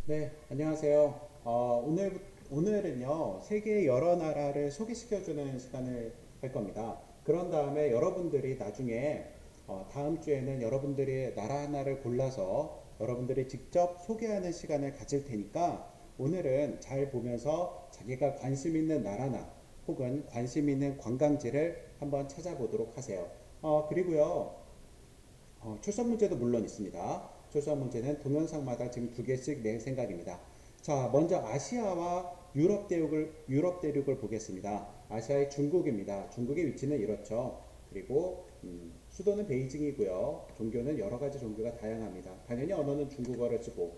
네, 안녕하세요. 오늘은요, 세계 여러 나라를 소개시켜주는 시간을 할 겁니다. 그런 다음에 여러분들이 나중에, 다음 주에는 여러분들이 나라 하나를 골라서 여러분들이 직접 소개하는 시간을 가질 테니까 오늘은 잘 보면서 자기가 관심 있는 나라나 혹은 관심 있는 관광지를 한번 찾아보도록 하세요. 그리고요, 출석 문제도 물론 있습니다. 출석 문제는 동영상마다 지금 두 개씩 낼 생각입니다. 자, 먼저 아시아와 유럽 대륙을 보겠습니다. 아시아의 중국입니다. 중국의 위치는 이렇죠. 그리고 수도는 베이징이고요. 종교는 여러 가지 종교가 다양합니다. 당연히 언어는 중국어를 쓰고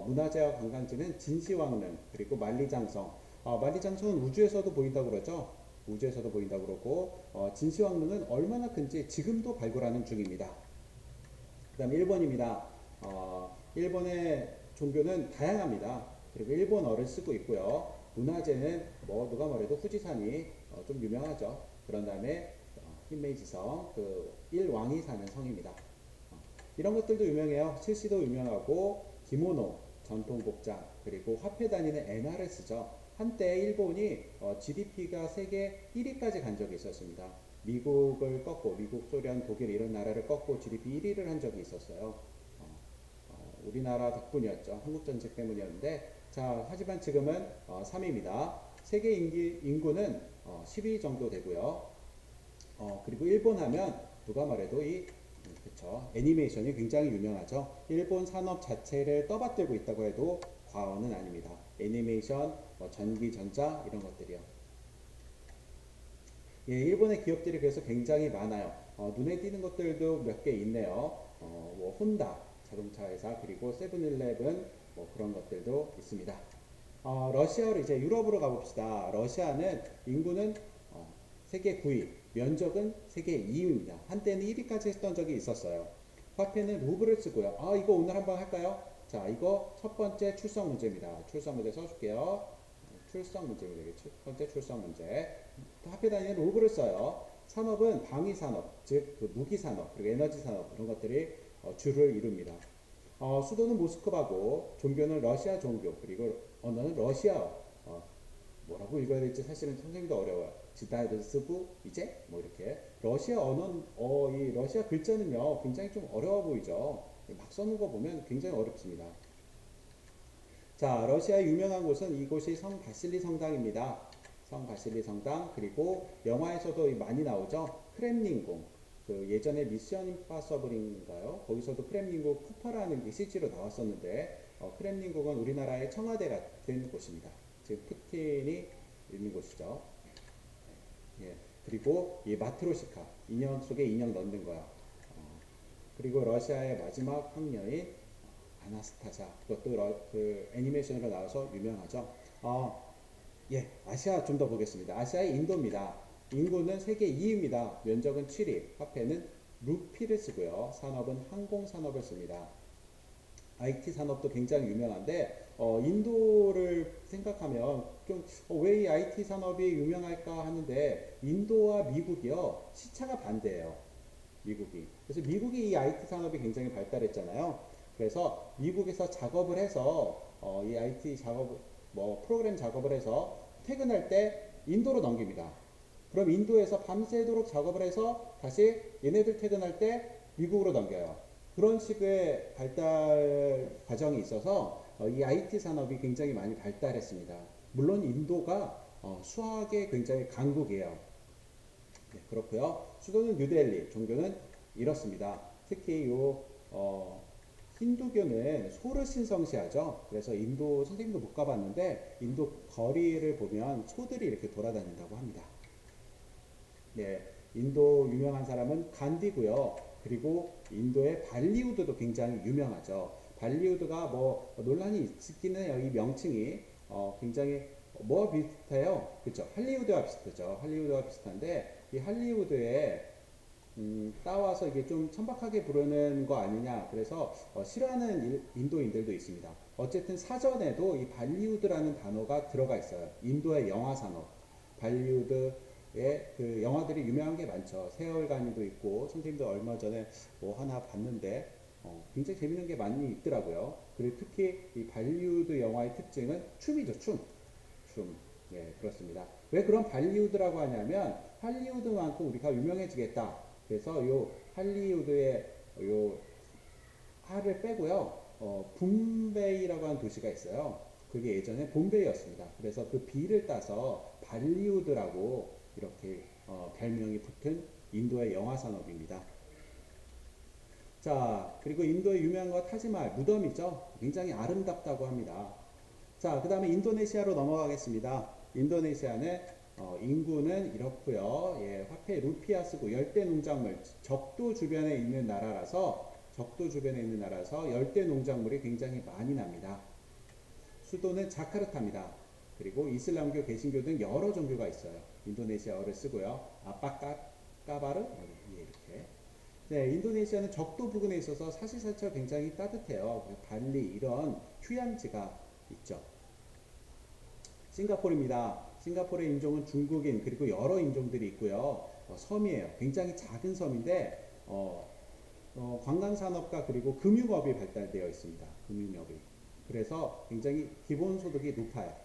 문화재와 관광지는 진시황릉 그리고 만리장성. 만리장성은 우주에서도 보인다고 그러죠. 우주에서도 보인다고 그러고 진시황릉은 얼마나 큰지 지금도 발굴하는 중입니다. 그 다음 1번입니다. 일본의 종교는 다양합니다. 그리고 일본어를 쓰고 있고요. 문화재는 뭐 누가 뭐래도 후지산이 좀 유명하죠. 그런 다음에 흰메이지성, 그 일왕이 사는 성입니다. 이런 것들도 유명해요. 실시도 유명하고 기모노, 전통 복장, 그리고 화폐 단위는 엔화를 쓰죠. 한때 일본이 GDP가 세계 1위까지 간 적이 있었습니다. 미국을 꺾고 미국, 소련, 독일 이런 나라를 꺾고 GDP 1위를 한 적이 있었어요. 우리나라 덕분이었죠. 한국전쟁 때문이었는데 자 하지만 지금은 3위입니다. 세계 인구는 10위 정도 되고요. 그리고 일본 하면 누가 말해도 그쵸 애니메이션이 굉장히 유명하죠. 일본 산업 자체를 떠받들고 있다고 해도 과언은 아닙니다. 애니메이션, 전기, 전자 이런 것들이요. 예, 일본의 기업들이 그래서 굉장히 많아요. 눈에 띄는 것들도 몇 개 있네요. 뭐 혼다 자동차 회사 그리고 세븐일레븐 뭐 그런 것들도 있습니다. 러시아로 이제 유럽으로 가봅시다. 러시아는 인구는 세계 9위, 면적은 세계 2위입니다. 한때는 1위까지 했던 적이 있었어요. 화폐는 루블을 쓰고요. 이거 오늘 한번 할까요? 자, 이거 첫 번째 출석 문제입니다. 출석 문제 써줄게요. 출석 문제입니다. 첫 번째 출석 문제. 화폐 단위는 루블을 써요. 산업은 방위 산업, 즉 그 무기 산업 그리고 에너지 산업 이런 것들이 주를 이룹니다. 수도는 모스크바고 종교는 러시아 종교 그리고 언어는 러시아어. 뭐라고 읽어야 될지 사실은 선생님도 어려워요. 지다르스부 이제 뭐 이렇게 러시아 언어 이 러시아 글자는요 굉장히 좀 어려워 보이죠. 막 써는 거 보면 굉장히 어렵습니다. 자, 러시아의 유명한 곳은 이곳이 성 바실리 성당입니다. 성 바실리 성당 그리고 영화에서도 많이 나오죠. 크렘린궁. 그 예전에 미션 임파서블인가요? 거기서도 크렘린궁 폭발하는 게 CG로 나왔었는데 크렘린궁은 우리나라의 청와대 같은 곳입니다. 지금 푸틴이 있는 곳이죠. 예. 그리고 이 마트로시카 인형 속에 인형 넣는 거야. 그리고 러시아의 마지막 황녀인 아나스타샤 그것도 그 애니메이션으로 나와서 유명하죠. 예, 아시아 좀 더 보겠습니다. 아시아의 인도입니다. 인구는 세계 2위입니다. 면적은 7위, 화폐는 루피를 쓰고요. 산업은 항공 산업을 씁니다. IT 산업도 굉장히 유명한데 인도를 생각하면 좀 왜 이 IT 산업이 유명할까 하는데 인도와 미국이요 시차가 반대예요. 미국이. 그래서 미국이 이 IT 산업이 굉장히 발달했잖아요. 그래서 미국에서 작업을 해서 이 IT 작업 뭐 프로그램 작업을 해서 퇴근할 때 인도로 넘깁니다. 그럼 인도에서 밤새도록 작업을 해서 다시 얘네들 퇴근할 때 미국으로 넘겨요. 그런 식의 발달 과정이 있어서 이 IT 산업이 굉장히 많이 발달했습니다. 물론 인도가 수학에 굉장히 강국이에요. 네, 그렇고요. 수도는 뉴델리, 종교는 이렇습니다. 특히 힌두교는 소를 신성시하죠. 그래서 인도 선생님도 못 가봤는데 인도 거리를 보면 소들이 이렇게 돌아다닌다고 합니다. 네, 인도 유명한 사람은 간디고요. 그리고 인도의 발리우드도 굉장히 유명하죠. 발리우드가 뭐 논란이 있기는 해요. 이 명칭이 굉장히 뭐 비슷해요. 그렇죠? 할리우드와 비슷하죠. 할리우드와 비슷한데 이 할리우드에 따와서 이게 좀 천박하게 부르는 거 아니냐. 그래서 싫어하는 인도인들도 있습니다. 어쨌든 사전에도 이 발리우드라는 단어가 들어가 있어요. 인도의 영화 산업. 발리우드의 영화들이 유명한 게 많죠. 세월간이도 있고 선생님도 얼마 전에 뭐 하나 봤는데 굉장히 재밌는 게 많이 있더라고요. 그리고 특히 이 발리우드 영화의 특징은 춤이죠, 춤. 춤. 예, 그렇습니다. 왜 그런 발리우드라고 하냐면 할리우드만큼 우리가 유명해지겠다. 그래서 요 할리우드의 요 하를 빼고요. 붐베이라고 하는 도시가 있어요. 그게 예전에 봄베이였습니다. 그래서 그 비를 따서 발리우드라고 이렇게 별명이 붙은 인도의 영화 산업입니다. 자, 그리고 인도의 유명한 거 타지말 무덤이죠. 굉장히 아름답다고 합니다. 자, 그 다음에 인도네시아로 넘어가겠습니다. 인도네시아는 인구는 이렇고요. 예, 화폐 루피아 쓰고 열대 농작물, 적도 주변에 있는 나라라서 열대 농작물이 굉장히 많이 납니다. 수도는 자카르타입니다. 그리고 이슬람교, 개신교 등 여러 종교가 있어요. 인도네시아어를 쓰고요. 까바르 예, 이렇게. 네, 인도네시아는 적도 부근에 있어서 사시사철 굉장히 따뜻해요. 발리 이런 휴양지가 있죠. 싱가포르입니다. 싱가포르의 인종은 중국인 그리고 여러 인종들이 있고요. 섬이에요. 굉장히 작은 섬인데 관광산업과 그리고 금융업이 발달되어 있습니다. 금융업이. 그래서 굉장히 기본소득이 높아요.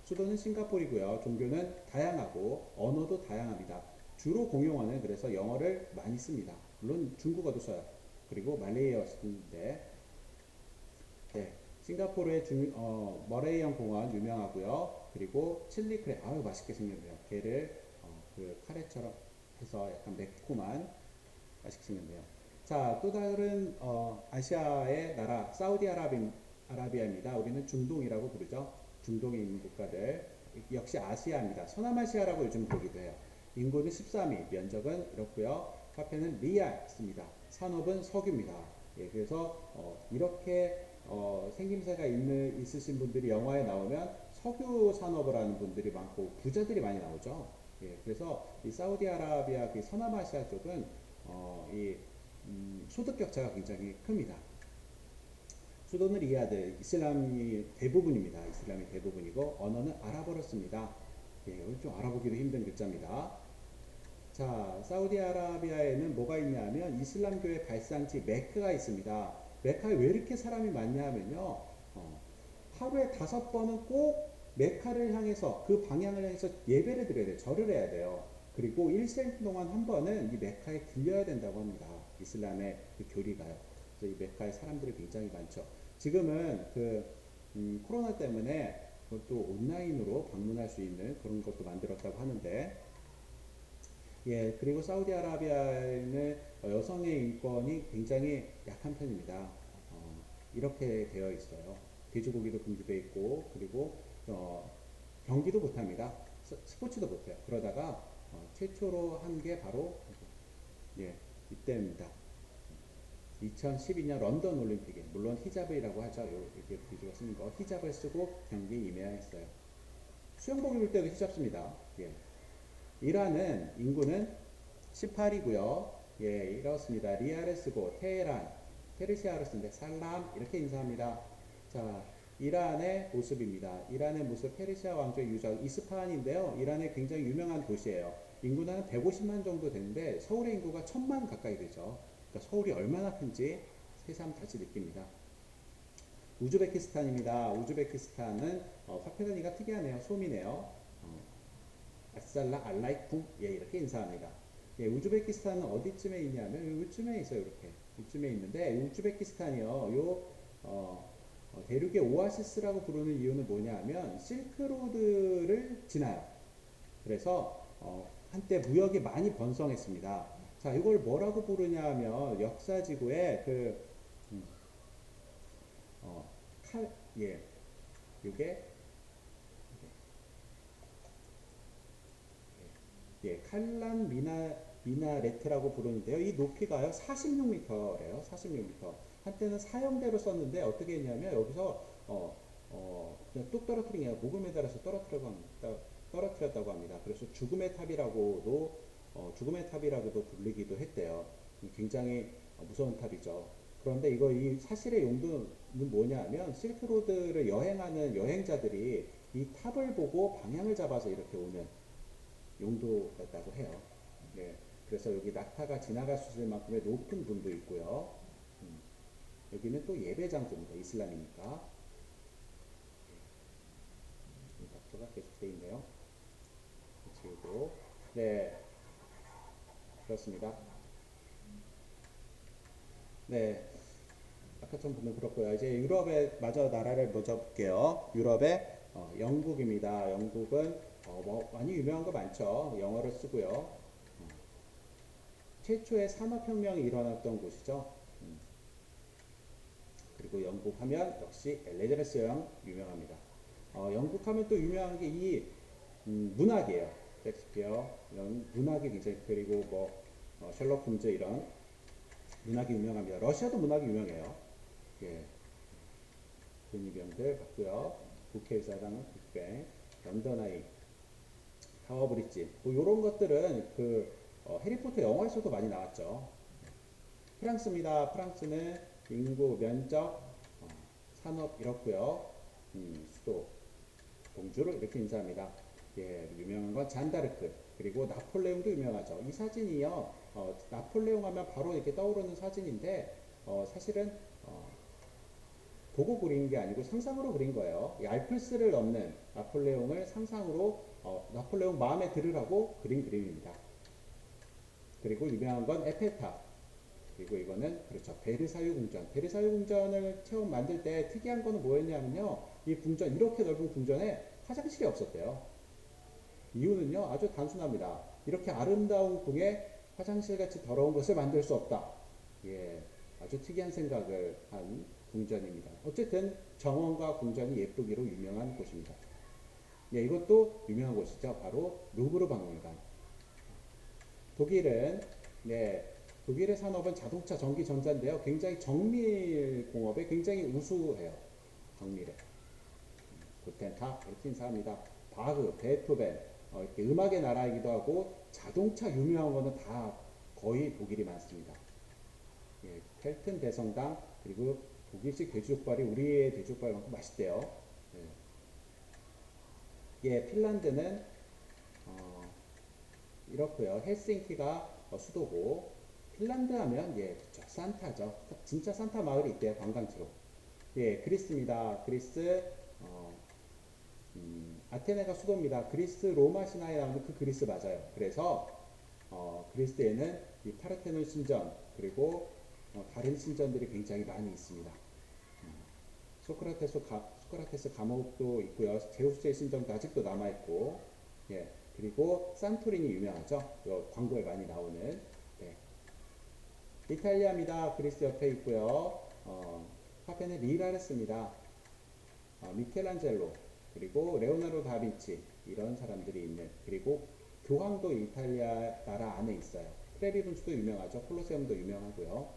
수도는 싱가포르이고요. 종교는 다양하고 언어도 다양합니다. 주로 공용어는 그래서 영어를 많이 씁니다. 물론 중국어도 써요. 그리고 말레이어 쓰는데 네, 싱가포르의 머레이형 공원 유명하고요. 그리고 칠리 크랩 아유 맛있게 생겼네요. 게를 그 카레처럼 해서 약간 매콤한 맛있게 생겼네요. 자, 또 다른 아시아의 나라 사우디아라비아입니다. 우리는 중동이라고 부르죠. 중동에 있는 국가들 역시 아시아입니다. 서남아시아라고 요즘 부르기도 해요. 인구는 13위, 면적은 이렇고요. 화폐는 리알입니다. 산업은 석유입니다. 예, 그래서 이렇게 생김새가 있으신 분들이 영화에 나오면 석유 산업을 하는 분들이 많고 부자들이 많이 나오죠. 예, 그래서 이 사우디아라비아 그 서남아시아 쪽은 이 소득 격차가 굉장히 큽니다. 수도는 리야드, 이슬람이 대부분입니다. 이슬람이 대부분이고 언어는 아랍어를 씁니다. 예, 이건 좀 알아보기도 힘든 글자입니다. 자, 사우디아라비아에는 뭐가 있냐면 이슬람교의 발상지 메카가 있습니다. 메카에 왜 이렇게 사람이 많냐 하면요. 하루에 5번은 꼭 메카를 향해서 그 방향을 향해서 예배를 드려야 돼요. 절을 해야 돼요. 그리고 일생 동안 한 번은 이 메카에 들려야 된다고 합니다. 이슬람의 그 교리가요. 그래서 이 메카에 사람들이 굉장히 많죠. 지금은 코로나 때문에 그것도 온라인으로 방문할 수 있는 그런 것도 만들었다고 하는데 예, 그리고 사우디아라비아는 여성의 인권이 굉장히 약한 편입니다. 이렇게 되어 있어요. 돼지고기도 금지되어 있고, 그리고 경기도 못합니다. 스포츠도 못해요. 그러다가 최초로 한 게 바로 예, 이때입니다. 2012년 런던 올림픽에 물론 히잡이라고 하죠. 이렇게 비주가 쓰는 거 히잡을 쓰고 경기에 임해야 했어요. 수영복 입을 때도 히잡 씁니다. 예. 이란은 인구는 18이고요. 예, 이렇습니다. 리알을 쓰고 테헤란, 페르시아를 쓰는데 살람 이렇게 인사합니다. 자, 이란의 모습입니다. 이란의 모습 페르시아 왕조의 유적 이스파한인데요. 이란의 굉장히 유명한 도시예요. 인구는 한 150만 정도 되는데 서울의 인구가 1000만 가까이 되죠. 그러니까 서울이 얼마나 큰지 새삼 다시 느낍니다. 우즈베키스탄입니다. 우즈베키스탄은 화폐 단위가 특이하네요. 솜이네요. 아살라 알라이쿰 예 이렇게 인사합니다. 예, 우즈베키스탄은 어디쯤에 있냐면 요쯤에 있어요. 이렇게 이쯤에 있는데 우즈베키스탄이요. 대륙의 오아시스라고 부르는 이유는 뭐냐면 실크로드를 지나요. 그래서 한때 무역이 많이 번성했습니다. 자, 이걸 뭐라고 부르냐면 역사지구에 음, 예, 이게 예, 칼란 미나레트라고 부르는데요. 이 높이가요, 46m래요. 46m. 한때는 사형대로 썼는데 어떻게 했냐면 여기서 그냥 뚝 떨어뜨린 게 아니라 목을 매달아서 떨어뜨렸다고 합니다. 그래서 죽음의 탑이라고도 불리기도 했대요. 굉장히 무서운 탑이죠. 그런데 이 사실의 용도는 뭐냐면 실크로드를 여행하는 여행자들이 이 탑을 보고 방향을 잡아서 이렇게 오는 용도였다고 해요. 네, 그래서 여기 낙타가 지나갈 수 있을 만큼의 높은 분도 있고요. 여기는 또 예배 장소입니다. 이슬람이니까. 낙서가 계속 돼 있네요. 지우고. 네, 그렇습니다. 네, 아까 좀 보면 그렇고요. 이제 유럽의 마저 나라를 먼저 볼게요. 유럽의 영국입니다. 영국은 뭐 많이 유명한 거 많죠. 영어를 쓰고요. 최초의 산업혁명이 일어났던 곳이죠. 그리고 영국 하면 역시 엘리자베스 여왕 유명합니다. 영국 하면 또 유명한 게 이 문학이에요. 셰익스피어 이런 문학이 굉장히, 그리고 뭐 셜록 홈즈 이런 문학이 유명합니다. 러시아도 문학이 유명해요. 예, 근위병들 봤고요. 국회의사당 빅뱅, 런던 아이, 타워 브릿지, 뭐 이런 것들은 그 해리포터 영화에서도 많이 나왔죠. 프랑스입니다. 프랑스는 인구, 면적, 산업 이렇고요. 수도, 봉주를 이렇게 인사합니다. 예, 유명한 건 잔다르크, 그리고 나폴레옹도 유명하죠. 이 사진이요, 나폴레옹 하면 바로 이렇게 떠오르는 사진인데, 사실은 보고 그린 게 아니고 상상으로 그린 거예요. 이 알프스를 넘는 나폴레옹을 상상으로 나폴레옹 마음에 들으라고 그린 그림입니다. 그리고 유명한 건 에펠탑. 그리고 이거는 그렇죠. 베르사유 궁전. 베르사유 궁전을 처음 만들 때 특이한 거는 뭐였냐면요. 이 궁전, 이렇게 넓은 궁전에 화장실이 없었대요. 이유는요, 아주 단순합니다. 이렇게 아름다운 궁에 화장실같이 더러운 것을 만들 수 없다. 예, 아주 특이한 생각을 한 궁전입니다. 어쨌든 정원과 궁전이 예쁘기로 유명한 곳입니다. 예, 이것도 유명한 곳이죠. 바로 루브르 박물관. 독일은, 네, 독일의 산업은 자동차, 전기, 전자인데요. 굉장히 정밀 공업에 굉장히 우수해요. 정밀에. 고텐탑 이렇게 인사합니다. 바흐, 베토벤, 이렇게 음악의 나라이기도 하고 자동차 유명한 거는 다 거의 독일이 많습니다. 예, 켈튼 대성당, 그리고 독일식 돼지족발이 우리의 돼지족발만큼 맛있대요. 예, 예, 핀란드는 이렇고요. 헬싱키가 수도고, 핀란드 하면 예, 그쵸, 산타죠. 진짜 산타 마을이 있대요. 관광지로. 예, 그리스입니다. 그리스 아테네가 수도입니다. 그리스 로마 신화에 나오는 그 그리스 맞아요. 그래서 그리스에는 이 파르테논 신전, 그리고 다른 신전들이 굉장히 많이 있습니다. 소크라테스 감옥도 있고요. 제우스의 신전도 아직도 남아 있고, 예, 그리고 산토리니 유명하죠. 광고에 많이 나오는. 네. 이탈리아입니다. 그리스 옆에 있고요. 화폐는 리라를 씁니다. 미켈란젤로, 그리고 레오나르도 다빈치, 이런 사람들이 있는, 그리고 교황도 이탈리아 나라 안에 있어요. 트레비 분수도 유명하죠. 콜로세움도 유명하고요.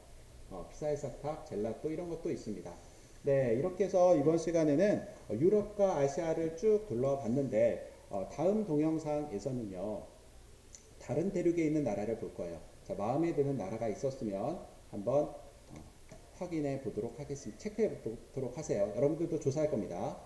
피사의 사탑, 젤라또 이런 것도 있습니다. 네, 이렇게 해서 이번 시간에는 유럽과 아시아를 쭉 둘러봤는데, 다음 동영상에서는요, 다른 대륙에 있는 나라를 볼 거예요. 자, 마음에 드는 나라가 있었으면 한번 확인해 보도록 하겠습니다. 체크해 보도록 하세요. 여러분들도 조사할 겁니다.